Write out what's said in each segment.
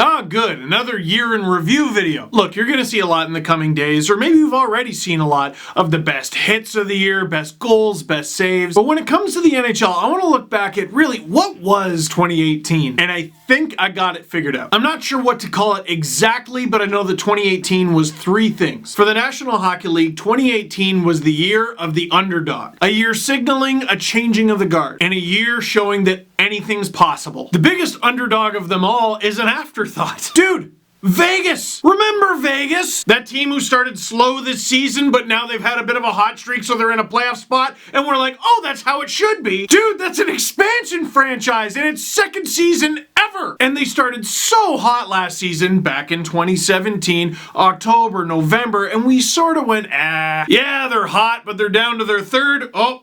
Ah, good. Another year in review video. Look, you're gonna see a lot in the coming days, or maybe you've already seen a lot of the best hits of the year, best goals, best saves. But when it comes to the NHL, I want to look back at really what was 2018. And I think I got it figured out. I'm not sure what to call it exactly, but I know that 2018 was three things. For the National Hockey League, 2018 was the year of the underdog. A year signaling a changing of the guard. And a year showing that anything's possible. The biggest underdog of them all is an afterthought. Dude! Vegas! Remember Vegas? That team who started slow this season, but now they've had a bit of a hot streak, so they're in a playoff spot, and we're like, oh, that's how it should be. Dude, that's an expansion franchise, and it's second season ever! And they started so hot last season, back in 2017, October, November, and we sort of went, yeah, they're hot, but they're down to their third, a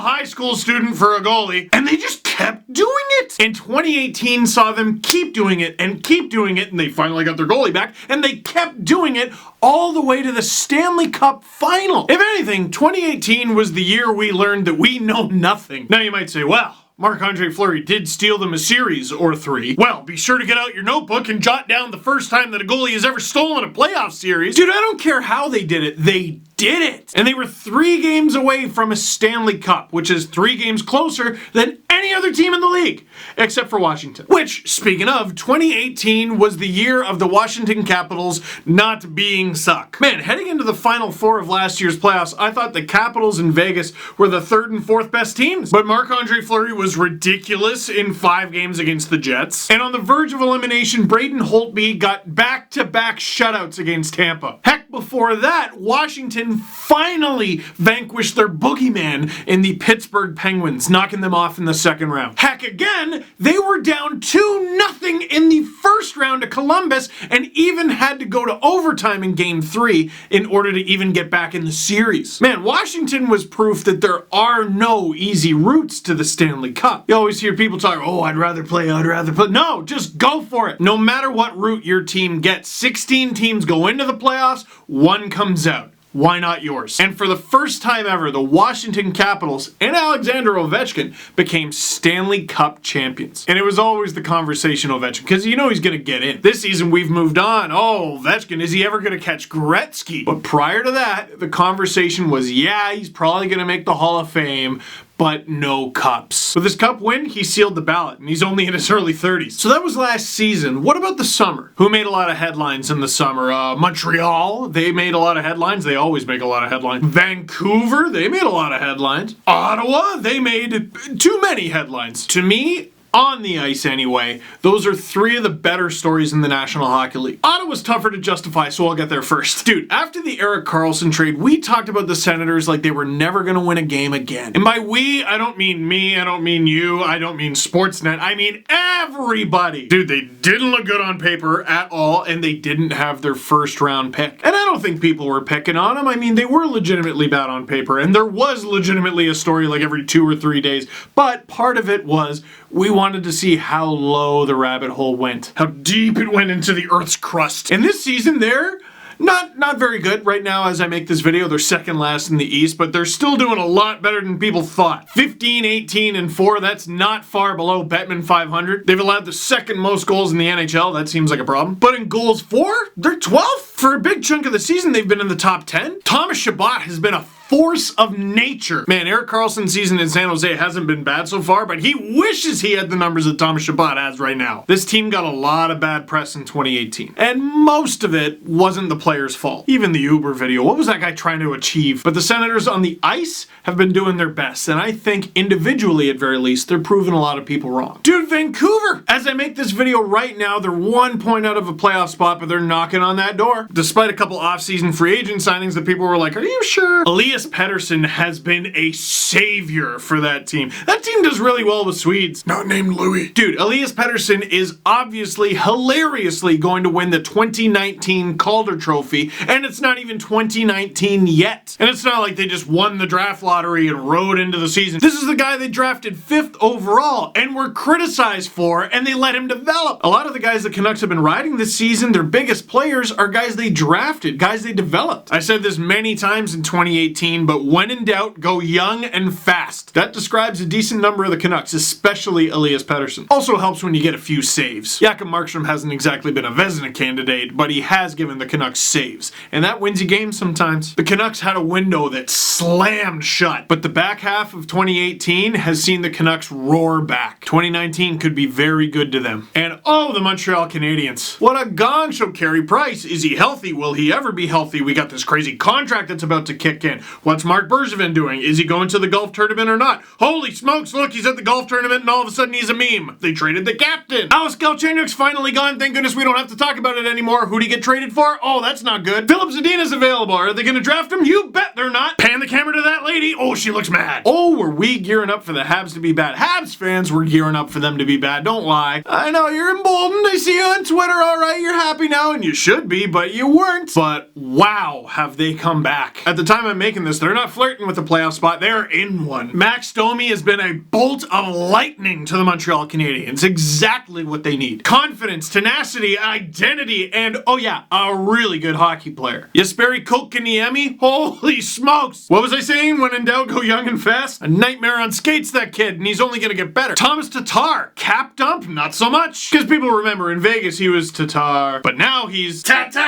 high school student for a goalie. And they just kept doing it! And 2018 saw them keep doing it, and they finally got their goalie back, and they kept doing it all the way to the Stanley Cup final. If anything, 2018 was the year we learned that we know nothing. Now you might say, well, Marc-Andre Fleury did steal them a series or three. Well, be sure to get out your notebook and jot down the first time that a goalie has ever stolen a playoff series. Dude, I don't care how they did it. They did it! And they were 3 games away from a Stanley Cup, which is 3 games closer than any other team in the league, except for Washington. Which, speaking of, 2018 was the year of the Washington Capitals not being suck. Man, heading into the Final Four of last year's playoffs, I thought the Capitals and Vegas were the 3rd and 4th best teams. But Marc-Andre Fleury was ridiculous in 5 games against the Jets. And on the verge of elimination, Braden Holtby got back-to-back shutouts against Tampa. Heck, before that, Washington finally vanquished their boogeyman in the Pittsburgh Penguins, knocking them off in the second round. Heck, again, they were down 2-0 in the first round to Columbus and even had to go to overtime in Game 3 in order to even get back in the series. Man, Washington was proof that there are no easy routes to the Stanley Cup. You always hear people talk, oh, I'd rather play. No, just go for it. No matter what route your team gets, 16 teams go into the playoffs, 1 comes out. Why not yours? And for the first time ever, the Washington Capitals and Alexander Ovechkin became Stanley Cup champions. And it was always the conversation Ovechkin, because you know he's going to get in. This season we've moved on. Oh, Ovechkin, is he ever going to catch Gretzky? But prior to that, the conversation was, yeah, he's probably going to make the Hall of Fame, but no cups. With his cup win, he sealed the ballot, and he's only in his early 30s. So that was last season. What about the summer? Who made a lot of headlines in the summer? Montreal, they made a lot of headlines. They always make a lot of headlines. Vancouver, they made a lot of headlines. Ottawa, they made too many headlines. To me, on the ice anyway, those are 3 of the better stories in the National Hockey League. Ottawa's tougher to justify, so I'll get there first. Dude, after the Erik Karlsson trade, we talked about the Senators like they were never gonna win a game again. And by we, I don't mean me, I don't mean you, I don't mean Sportsnet, I mean everybody. Dude, they didn't look good on paper at all, and they didn't have their first round pick. And I don't think people were picking on them. I mean, they were legitimately bad on paper, and there was legitimately a story like every 2 or 3 days, but part of it was we wanted to see how low the rabbit hole went, how deep it went into the Earth's crust. And this season, they're not very good. Right now, as I make this video, they're second last in the East, but they're still doing a lot better than people thought. 15, 18, and 4, that's not far below Bettman 500. They've allowed the 2nd most goals in the NHL. That seems like a problem. But in goals for, they're 12th. For a big chunk of the season, they've been in the top 10. Thomas Chabot has been a force of nature. Man, Erik Karlsson's season in San Jose hasn't been bad so far, but he wishes he had the numbers that Thomas Chabot has right now. This team got a lot of bad press in 2018, and most of it wasn't the players' fault. Even the Uber video, what was that guy trying to achieve? But the Senators on the ice have been doing their best, and I think individually, at very least, they're proving a lot of people wrong. Dude, Vancouver! As I make this video right now, they're 1 point out of a playoff spot, but they're knocking on that door. Despite a couple off-season free agent signings that people were like, are you sure? Elias Pettersson has been a savior for that team. That team does really well with Swedes. Not named Louis. Dude, Elias Pettersson is obviously hilariously going to win the 2019 Calder Trophy, and it's not even 2019 yet. And it's not like they just won the draft lottery and rode into the season. This is the guy they drafted 5th overall and were criticized for, and they let him develop. A lot of the guys the Canucks have been riding this season, their biggest players are guys they drafted, guys they developed. I said this many times in 2018 2018, but when in doubt, go young and fast. That describes a decent number of the Canucks, especially Elias Pettersson. Also helps when you get a few saves. Jakob Markstrom hasn't exactly been a Vezina candidate, but he has given the Canucks saves, and that wins you games sometimes. The Canucks had a window that slammed shut, but the back half of 2018 has seen the Canucks roar back. 2019 could be very good to them. And oh, the Montreal Canadiens. What a gong show. Carey Price. Is he healthy? Will he ever be healthy? We got this crazy contract that's about to kick in. What's Mark Bergevin doing? Is he going to the golf tournament or not? Holy smokes, look, he's at the golf tournament and all of a sudden he's a meme. They traded the captain. Alex Galchenyuk's finally gone. Thank goodness we don't have to talk about it anymore. Who'd he get traded for? Oh, that's not good. Philip Zadina's available. Are they going to draft him? You bet they're not. Pan the camera to that lady. Oh, she looks mad. Oh, were we gearing up for the Habs to be bad? Habs fans were gearing up for them to be bad. Don't lie. I know you're emboldened. I see you on Twitter. All right, you're happy now, and you should be, but you weren't. But wow, have they come back. At the time I'm making this, they're not flirting with the playoff spot. They're in one. Max Domi has been a bolt of lightning to the Montreal Canadiens. Exactly what they need. Confidence, tenacity, identity, and oh yeah, a really good hockey player. Jesperi Kotkaniemi? Holy smokes! What was I saying? When in doubt, go young and fast? A nightmare on skates, that kid, and he's only gonna get better. Thomas Tatar, cap dump? Not so much. Because people remember in Vegas he was Tatar, but now he's Tatar!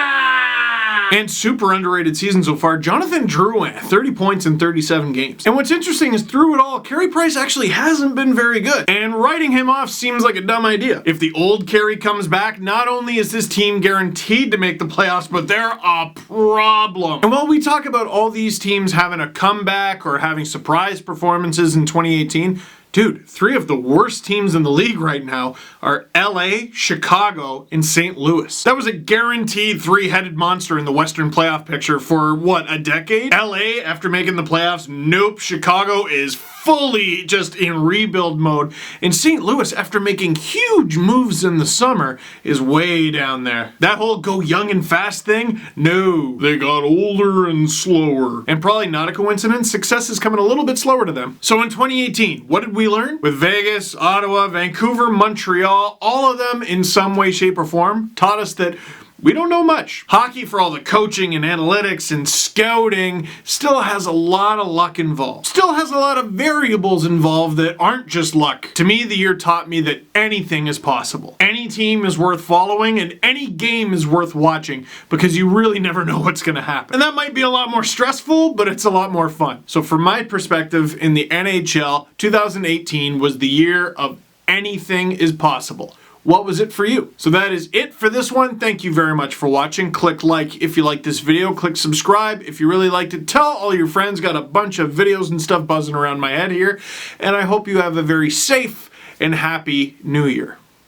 And super underrated season so far, Jonathan Drouin, 30 points in 37 games. And what's interesting is through it all, Carey Price actually hasn't been very good. And writing him off seems like a dumb idea. If the old Carey comes back, not only is this team guaranteed to make the playoffs, but they're a problem. And while we talk about all these teams having a comeback or having surprise performances in 2018, dude, 3 of the worst teams in the league right now are LA, Chicago, and St. Louis. That was a guaranteed 3-headed monster in the Western playoff picture for, what, a decade? LA, after making the playoffs, nope. Chicago is fully just in rebuild mode. And St. Louis, after making huge moves in the summer, is way down there. That whole go young and fast thing? No. They got older and slower. And probably not a coincidence, success is coming a little bit slower to them. So in 2018, what did we learn? With Vegas, Ottawa, Vancouver, Montreal, all of them in some way, shape, or form taught us that we don't know much. Hockey, for all the coaching and analytics and scouting, still has a lot of luck involved. Still has a lot of variables involved that aren't just luck. To me, the year taught me that anything is possible. Any team is worth following and any game is worth watching because you really never know what's going to happen. And that might be a lot more stressful, but it's a lot more fun. So from my perspective, in the NHL, 2018 was the year of anything is possible. What was it for you? So that is it for this one. Thank you very much for watching. Click like if you like this video. Click subscribe if you really liked it. Tell all your friends. Got a bunch of videos and stuff buzzing around my head here. And I hope you have a very safe and happy new year.